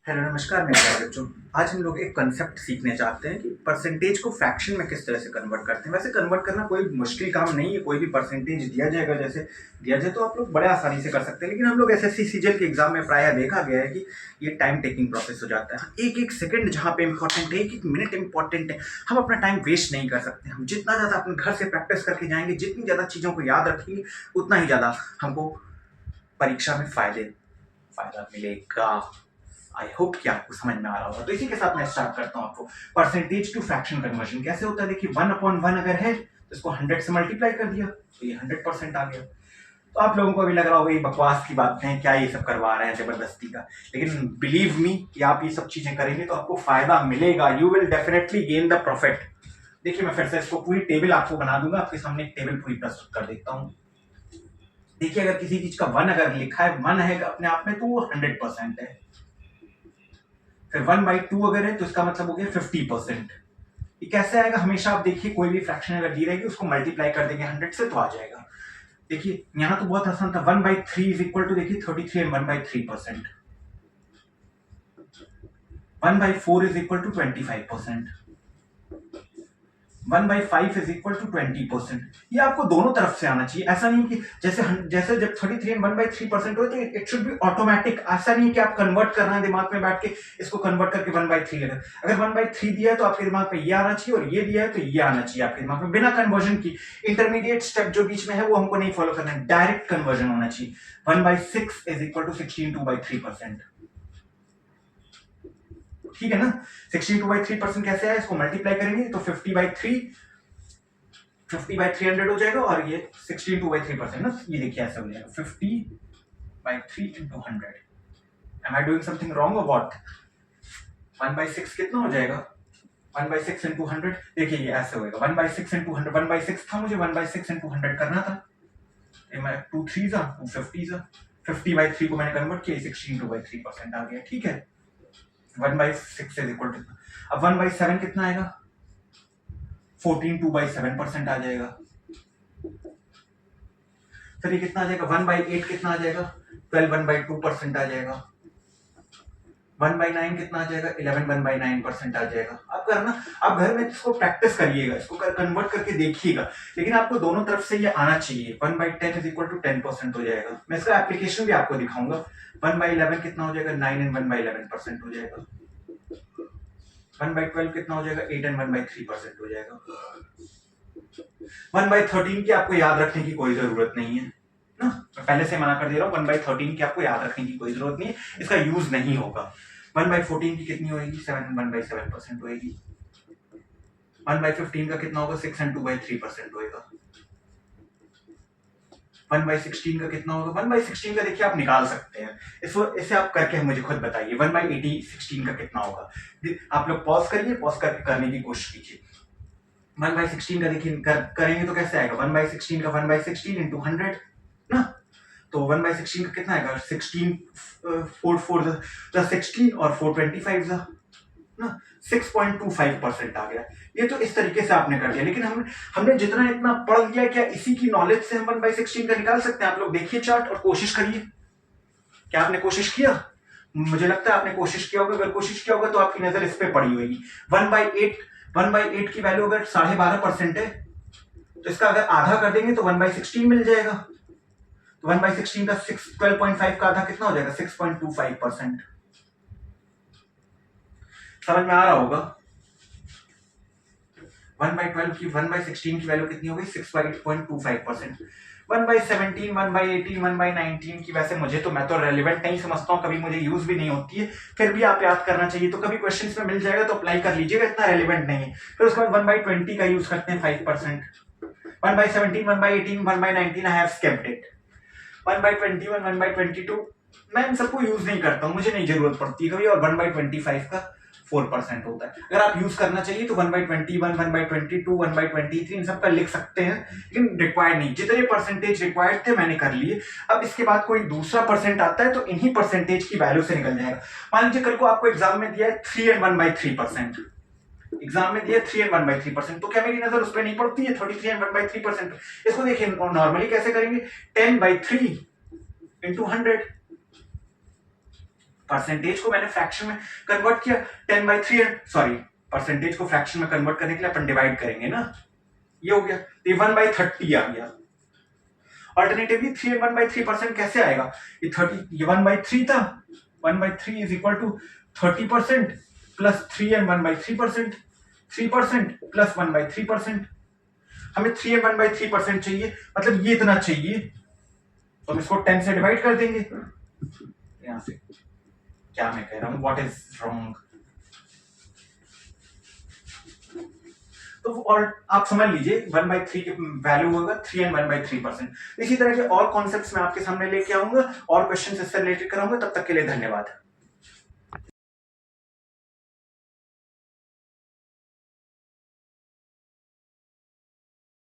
Hello नमस्कार मेरे प्यारे बच्चों। आज हम लोग एक कंसेप्ट सीखने चाहते हैं कि परसेंटेज को फ्रैक्शन में किस तरह से कन्वर्ट करते हैं। वैसे कन्वर्ट करना कोई मुश्किल काम नहीं है, कोई भी परसेंटेज दिया जाएगा जैसे दिया जाए तो आप लोग बड़े आसानी से कर सकते हैं। लेकिन हम लोग एसएससी सीजीएल के एग्जाम में प्रायः देखा गया है कि ये टाइम टेकिंग प्रोसेस हो जाता है। एक एक सेकंड जहाँ पे इंपॉर्टेंट है, एक एक मिनट इंपॉर्टेंट है, हम अपना टाइम वेस्ट नहीं कर सकते। हम जितना ज़्यादा अपने घर से प्रैक्टिस करके जाएंगे, जितनी ज़्यादा चीज़ों को याद रखेंगे, उतना ही ज़्यादा हमको परीक्षा में फायदा मिलेगा। आई होप कि आपको समझ में आ रहा होगा। तो इसी के साथ मैं स्टार्ट करता हूँ आपको परसेंटेज टू फ्रैक्शन कन्वर्जन कैसे होता है। देखिए 1/1 अगर है तो इसको 100 से मल्टीप्लाई कर दिया तो ये 100% आ गया। तो आप लोगों को अभी लग रहा होगा ये बकवास की बातें हैं, क्या ये सब करवा रहे हैं जबरदस्ती का। लेकिन बिलीव मी कि आप ये सब चीजें करेंगे तो आपको फायदा मिलेगा। You will definitely gain the profit. देखिए मैं फिर से इसको पूरी टेबल आपको बना दूंगा, आपके सामने एक टेबल पूरी प्रस्तुत कर देता हूँ। देखिए अगर किसी चीज का 1 अगर लिखा है, 1 है अपने आप में तो वो 100% है। फिर 1/2 अगर है तो इसका मतलब हो गया 50%। ये कैसे आएगा, हमेशा आप देखिए कोई भी फ्रैक्शन अगर दी रहेगी उसको मल्टीप्लाई कर देंगे 100 से तो आ जाएगा। देखिए यहाँ तो बहुत आसान था। 1/3 इज इक्वल टू देखिए 33 and 1/3%। 1/4 is equal to 25%। 1/5 is equal to 20%। ये आपको दोनों तरफ से आना चाहिए। ऐसा नहीं कि जैसे जब 33 एंड 1/3% हो तो इट शुड बी ऑटोमेटिक। ऐसा नहीं कि आप कन्वर्ट करना है दिमाग में बैठ के इसको कन्वर्ट करके 1/3 लेना। अगर 1/3 दिया है तो आपके दिमाग में ये आना चाहिए, और ये दिया है तो ये आना चाहिए आपके दिमाग में, बिना कन्वर्जन की। इंटरमीडिएट स्टेप जो बीच में है वो हमको नहीं फॉलो करना है, डायरेक्ट कन्वर्जन होना चाहिए। 1/6 इज इक्वल टू 16 2/3%। ठीक है ना। 62/3% कैसे है, इसको मल्टीप्लाई करेंगे तो 50/300 हो जाएगा, और ये 16/3% ना, ये देखिए ऐसा हो जाएगा 50/3 into 100। Am I doing something wrong और व्हाट। 1/6 कितना हो जाएगा, 1/6 into 100। देखिए ये ऐसे होएगा 1/6 into 100। 1/6 था, मुझे 1/6 into 100 करना था। ये मैं 2 3 2 50 50/3 को मैंने कन्वर्ट किया, 16/3% आ गया। ठीक है। 1/6 इज इक्वल टू, अब 1/7 कितना आएगा, 14 2/7% आ जाएगा। फिर ये कितना आ जाएगा, 1/8 कितना आ जाएगा, 12 1/2% आ जाएगा। 1/9 कितना आ जाएगा, 11 1/9% आ जाएगा। आप करना, आप घर में इसको प्रैक्टिस करिएगा, इसको कन्वर्ट करके देखिएगा, लेकिन आपको दोनों तरफ से ये आना चाहिए। 1/10 इज इक्वल टू 10% हो जाएगा। मैं इसका एप्लीकेशन भी आपको दिखाऊंगा। 1/11 कितना हो जाएगा, 9 एंड 1/11% हो जाएगा। 1/12 कितना हो जाएगा, 8 एंड 1/3% हो जाएगा। 1/13 की आपको याद रखने की कोई जरूरत नहीं है ना, मैं पहले से मना कर दे रहा हूँ। 1/13 की आपको याद रखने की कोई जरूरत नहीं है, इसका यूज नहीं होगा। 1/14 की कितनी होगी, 7 एंड 1/7% होगी। 1/15 का कितना होगा, 6 एंड 2/3% होगा। 1/16 का कितना होगा, 1/16 का देखिए आप निकाल सकते हैं, इसको इसे आप करके मुझे खुद बताइए। 1/80 16 का कितना होगा। आप लोग पॉज करिए, पॉज करके करने की कोशिश कीजिए। 1/16 का देखिए करेंगे तो कैसे आएगा, 1/16 का 1/16 into 100 ना, तो 1/16 का कितना आएगा, 16 4 4 16 और 4 25 ना, 6.25% आ गया। ये तो इस तरीके से आपने कर दिया, लेकिन हमने जितना इतना पढ़ लिया, क्या इसी की नॉलेज से हम 1/16 का निकाल सकते हैं। आप लोग देखिए चार्ट और कोशिश करिए। क्या आपने कोशिश किया, मुझे लगता है आपने कोशिश किया होगा। अगर कोशिश किया होगा तो आपकी नजर इस पे पड़ी होगी। 1/8 की वैल्यू अगर 12.5% है तो इसका अगर आधा कर देंगे तो 1/16 मिल जाएगा। तो 1/16 का 12.5 का आधा कितना हो जाएगा, 6.25%। समझ में आ रहा होगा। 1/16 की वैल्यू कितनी होगी, 6.25%। 1/17 1/18 1/19 की वैसे मुझे तो, मैं तो रेलिवेंट नहीं समझता हूँ, कभी मुझे यूज भी नहीं होती है, फिर भी आप याद करना चाहिए। तो कभी क्वेश्चंस में मिल जाएगा तो अप्लाई कर लीजिएगा, इतना रेलिवेंट नहीं है। फिर उसके बाद 1/20 का यूज करते हैं 5%। 1/17 1/18 1/19 आई हैव स्किप्ड इट। 1/21 1/22 मैं इन सबको यूज नहीं करता हूँ, मुझे नहीं जरूरत पड़ती है कभी। और 1/25 का 4% होता है। अगर आप यूज करना चाहिए तो 1/21 1/22 1/23 इन सब का लिख सकते हैं, लेकिन रिक्वायर्ड नहीं। जितने परसेंटेज रिक्वायर्ड थे मैंने कर लिए। अब इसके बाद कोई दूसरा परसेंट आता है तो इन्हीं परसेंटेज की वैल्यू से निकल जाएगा। मान लीजिए कल को आपको एग्जाम में दिया है 3 and 1/3%, एग्जाम में दिया 3 and 1/3%, तो क्या मेरी नजर उस पर नहीं पड़ती है 33 and 1/3%। इसको देखिए नॉर्मली कैसे करेंगे, 10/3 into 100 परसेंटेज को मैंने फ्रैक्शन में कन्वर्ट किया 10/3, सॉरी परसेंटेज को फ्रैक्शन में कन्वर्ट करने के लिए अपन डिवाइड करेंगे ना, ये हो गया, तो 1/30 आ गया। ऑल्टरनेटिवली 3 and 1/3% कैसे आएगा, ये 30, ये 1/3 था, 1/3 is equal to 30% plus 3 and 1/3%, 3% plus 1/3%। हमें 3 and 1/3% चाहिए, मतलब ये इतना चाहिए, तो हम इसको 10 से डिवाइड कर देंगे। यहां से क्या मैं कह रहा हूं, व्हाट इज रॉन्ग, तो और आप समझ लीजिए 1/3 की वैल्यू होगा 3 and 1/3%। इसी तरह के और कॉन्सेप्ट्स मैं आपके सामने लेके आऊंगा और क्वेश्चन इससे रिलेटेड कराऊंगा। तब तक के लिए धन्यवाद।